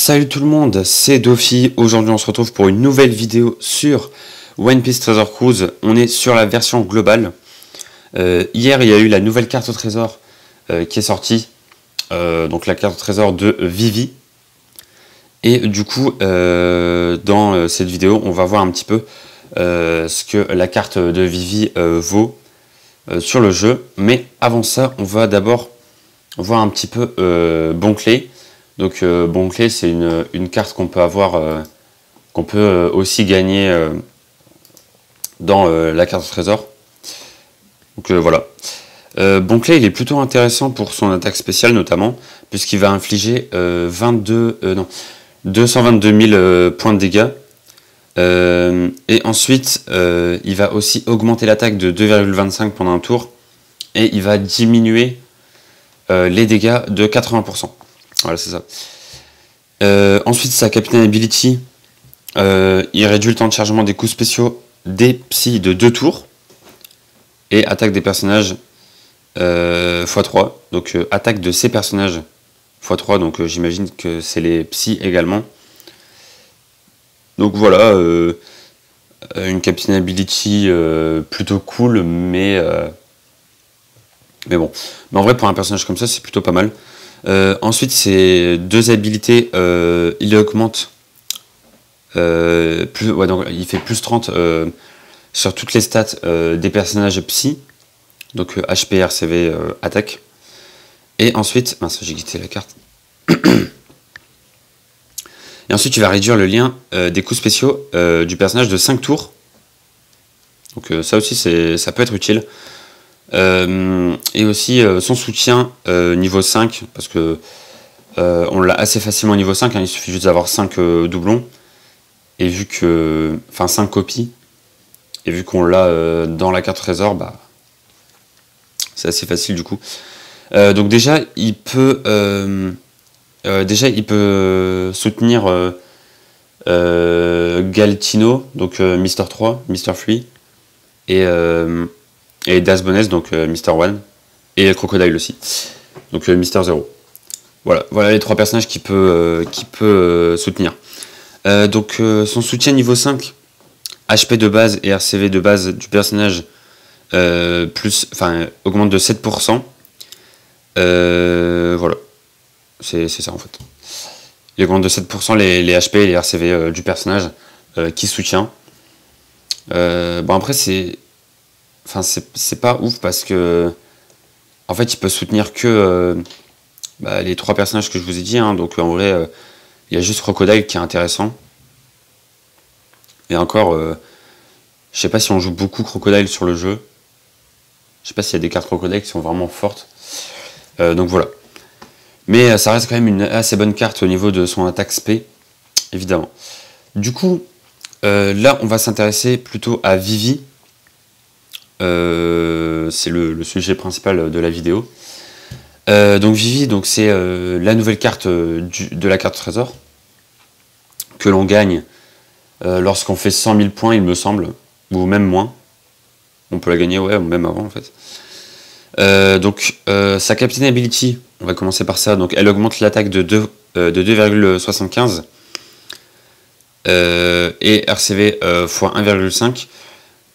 Salut tout le monde, c'est Dofi. Aujourd'hui on se retrouve pour une nouvelle vidéo sur One Piece Treasure Cruise. On est sur la version globale. Hier il y a eu la nouvelle carte au trésor qui est sortie. Donc la carte au trésor de Vivi. Et du coup dans cette vidéo on va voir un petit peu ce que la carte de Vivi vaut sur le jeu. Mais avant ça on va d'abord voir un petit peu Bon Clé. Donc Bon Clé, c'est une carte qu'on peut avoir, qu'on peut aussi gagner dans la carte au trésor. Donc voilà. Bon Clé, il est plutôt intéressant pour son attaque spéciale notamment, puisqu'il va infliger 222 000 points de dégâts. Et ensuite, il va aussi augmenter l'attaque de 2,25 pendant un tour, et il va diminuer les dégâts de 80%. Voilà, c'est ça. Ensuite, sa Captain Ability, il réduit le temps de chargement des coups spéciaux des psys de 2 tours. Et attaque des personnages x3. Donc attaque de ces personnages x3. Donc j'imagine que c'est les psys également. Donc voilà, une Captain Ability plutôt cool, mais bon. Mais en vrai, pour un personnage comme ça, c'est plutôt pas mal. Ensuite, ces deux habilités, il augmente donc il fait plus 30 sur toutes les stats des personnages psy, donc HP, RCV, attaque. Et ensuite, mince, j'ai quitté la carte. Et ensuite, tu vas réduire le lien des coups spéciaux du personnage de 5 tours. Donc ça aussi, ça peut être utile. Et aussi son soutien niveau 5, parce que on l'a assez facilement niveau 5, hein, il suffit juste d'avoir 5 doublons, et vu que, enfin 5 copies, et vu qu'on l'a dans la carte trésor, bah c'est assez facile du coup. Donc déjà il peut soutenir Galtino, donc Mister 3, Mister Free, et Das Bonnes, donc Mister One, et Crocodile aussi, donc Mister 0. Voilà les trois personnages qu'il peut soutenir. Donc son soutien niveau 5, HP de base et RCV de base du personnage augmente de 7%. Voilà, c'est ça en fait. Il augmente de 7% les HP et les RCV du personnage qui soutient. Bon après c'est pas ouf parce que en fait il peut soutenir que les trois personnages que je vous ai dit, hein. Donc en vrai il y a juste Crocodile qui est intéressant, et encore je sais pas si on joue beaucoup Crocodile sur le jeu, je sais pas s'il y a des cartes Crocodile qui sont vraiment fortes, donc voilà, mais ça reste quand même une assez bonne carte au niveau de son attaque spé, évidemment. Du coup là on va s'intéresser plutôt à Vivi. C'est le sujet principal de la vidéo. Donc Vivi, donc c'est la nouvelle carte de la carte trésor que l'on gagne lorsqu'on fait 100 000 points, il me semble, ou même moins. On peut la gagner, ouais, ou même avant en fait. Donc sa Captain Ability, on va commencer par ça. Donc elle augmente l'attaque de 2,75 et RCV x 1,5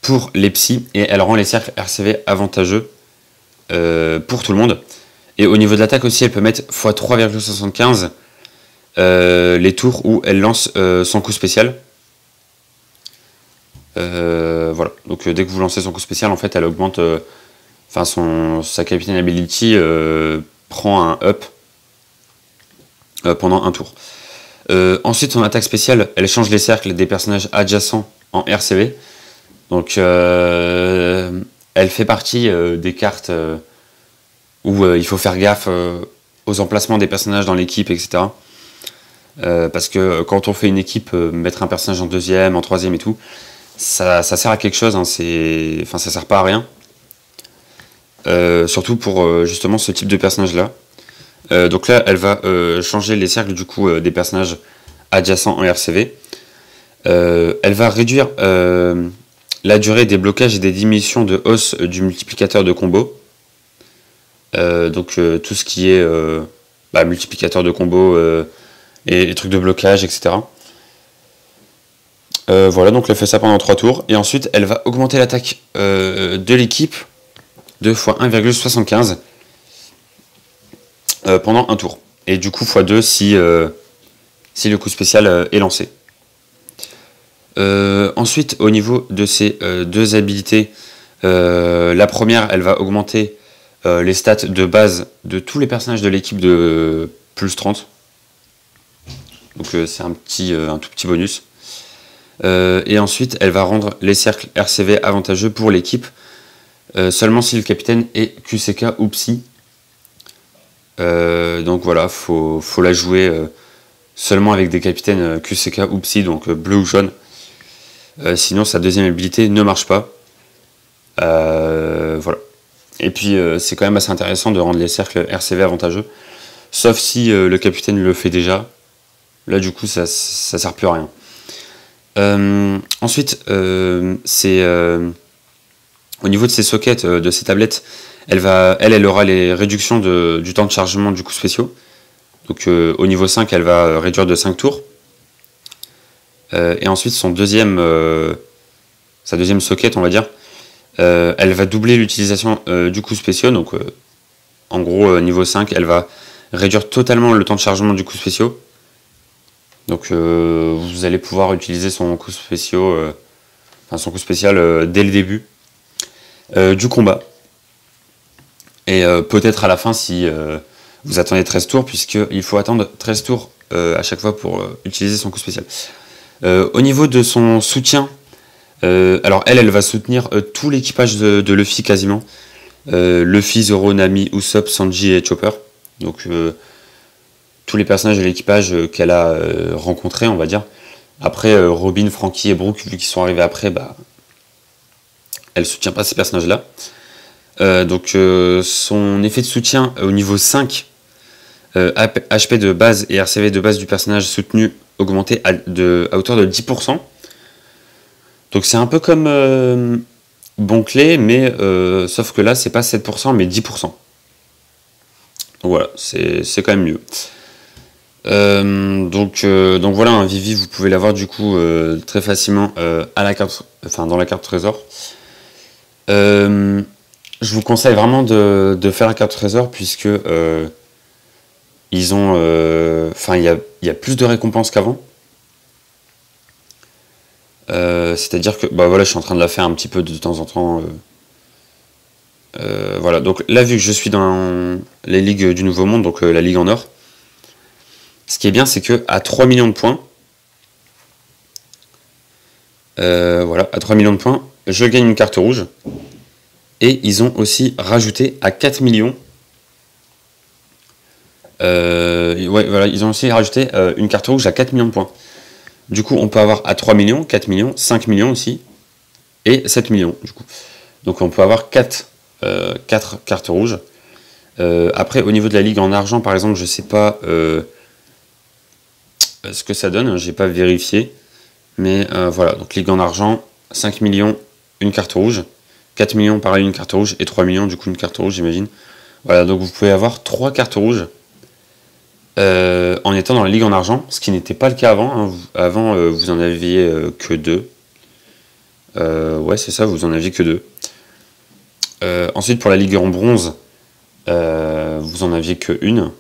pour les psys, et elle rend les cercles RCV avantageux pour tout le monde. Et au niveau de l'attaque aussi, elle peut mettre x 3,75 les tours où elle lance son coup spécial. Voilà, donc dès que vous lancez son coup spécial, en fait, elle augmente, sa Captain Ability prend un up pendant un tour. Ensuite, son attaque spéciale, elle change les cercles des personnages adjacents en RCV. Donc elle fait partie des cartes où il faut faire gaffe aux emplacements des personnages dans l'équipe, etc. Parce que quand on fait une équipe, mettre un personnage en deuxième, en troisième et tout, ça sert à quelque chose, hein, ça sert pas à rien. Surtout pour justement ce type de personnage là. Donc là elle va changer les cercles du coup des personnages adjacents en RCV. Elle va réduire la durée des blocages et des diminutions de hausse du multiplicateur de combo. Donc tout ce qui est multiplicateur de combo, et les trucs de blocage, etc. Voilà, donc elle fait ça pendant 3 tours. Et ensuite, elle va augmenter l'attaque de l'équipe de x 1,75 pendant un tour. Et du coup, x2 si le coup spécial est lancé. Ensuite, au niveau de ces deux habilités, la première, elle va augmenter les stats de base de tous les personnages de l'équipe de plus 30. Donc c'est un tout petit bonus. Et ensuite, elle va rendre les cercles RCV avantageux pour l'équipe, seulement si le capitaine est QCK ou Psy. Donc voilà, faut la jouer seulement avec des capitaines QCK ou Psy, donc bleu ou jaune. Sinon, sa deuxième habilité ne marche pas. Voilà. Et puis, c'est quand même assez intéressant de rendre les cercles RCV avantageux, sauf si le capitaine le fait déjà. Là, du coup, ça sert plus à rien. Ensuite, au niveau de ses sockets, de ses tablettes, elle aura les réductions du temps de chargement du coup spéciaux. Donc au niveau 5, elle va réduire de 5 tours. Et ensuite, sa deuxième socket, on va dire, elle va doubler l'utilisation du coup spéciaux. Donc en gros, niveau 5, elle va réduire totalement le temps de chargement du coup spéciaux. Donc vous allez pouvoir utiliser son coup spécial dès le début du combat. Et peut-être à la fin si vous attendez 13 tours, puisqu'il faut attendre 13 tours à chaque fois pour utiliser son coup spécial. Au niveau de son soutien, alors elle va soutenir tout l'équipage de Luffy quasiment. Luffy, Zoro, Nami, Usopp, Sanji et Chopper. Donc tous les personnages de l'équipage qu'elle a rencontrés, on va dire. Après, Robin, Franky et Brook, vu qu'ils sont arrivés après, bah, elle soutient pas ces personnages-là. Donc son effet de soutien au niveau 5, HP de base et RCV de base du personnage soutenu augmenté à hauteur de 10%. Donc c'est un peu comme Bon Clé, mais sauf que là c'est pas 7% mais 10%. Donc voilà, c'est quand même mieux. Donc voilà, un Vivi, vous pouvez l'avoir du coup très facilement à la carte, dans la carte trésor. Je vous conseille vraiment de faire la carte trésor, puisque ils ont, il y a plus de récompenses qu'avant. C'est-à-dire que, bah voilà, je suis en train de la faire un petit peu de temps en temps. Voilà, donc là, vu que je suis dans les ligues du Nouveau Monde, donc la ligue en or, ce qui est bien, c'est que à 3 millions de points, voilà, à 3 millions de points, je gagne une carte rouge. Et ils ont aussi rajouté à 4 millions. Ouais, voilà, ils ont aussi rajouté une carte rouge à 4 millions de points. Du coup, on peut avoir à 3 millions, 4 millions, 5 millions aussi, et 7 millions, du coup. Donc on peut avoir 4 cartes rouges. Après, au niveau de la ligue en argent, par exemple, je sais pas ce que ça donne, j'ai pas vérifié. Mais voilà, donc ligue en argent, 5 millions, une carte rouge. 4 millions, pareil, une carte rouge, et 3 millions, du coup, une carte rouge, j'imagine. Voilà, donc vous pouvez avoir 3 cartes rouges en étant dans la ligue en argent, ce qui n'était pas le cas avant. Hein. Avant, vous en aviez que 2. Ouais, c'est ça, vous en aviez que 2. Ensuite, pour la ligue en bronze, vous en aviez que 1.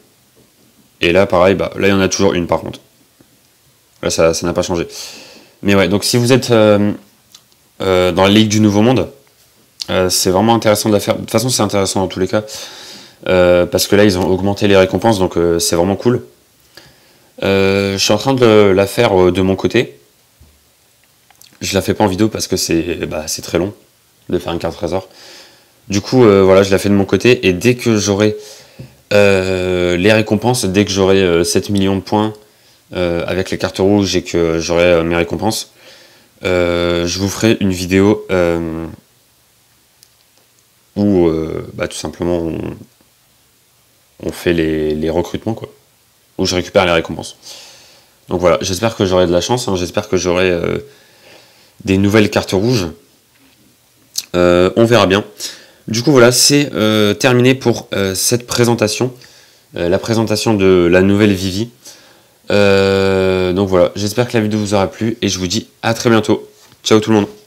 Et là, pareil, bah, là, il y en a toujours une, par contre. Là, ça n'a pas changé. Mais ouais, donc si vous êtes dans la ligue du Nouveau Monde, c'est vraiment intéressant de la faire. De toute façon, c'est intéressant dans tous les cas. Parce que là, ils ont augmenté les récompenses, donc c'est vraiment cool. Je suis en train de la faire de mon côté. Je la fais pas en vidéo parce que c'est très long de faire une carte trésor. Du coup, voilà, je la fais de mon côté. Et dès que j'aurai les récompenses, dès que j'aurai 7 millions de points avec les cartes rouges et que j'aurai mes récompenses, je vous ferai une vidéo où tout simplement on fait les recrutements, quoi, où je récupère les récompenses. Donc voilà, j'espère que j'aurai de la chance, hein, j'espère que j'aurai des nouvelles cartes rouges. On verra bien. Du coup voilà, c'est terminé pour cette présentation, la présentation de la nouvelle Vivi. Donc voilà, j'espère que la vidéo vous aura plu et je vous dis à très bientôt. Ciao tout le monde.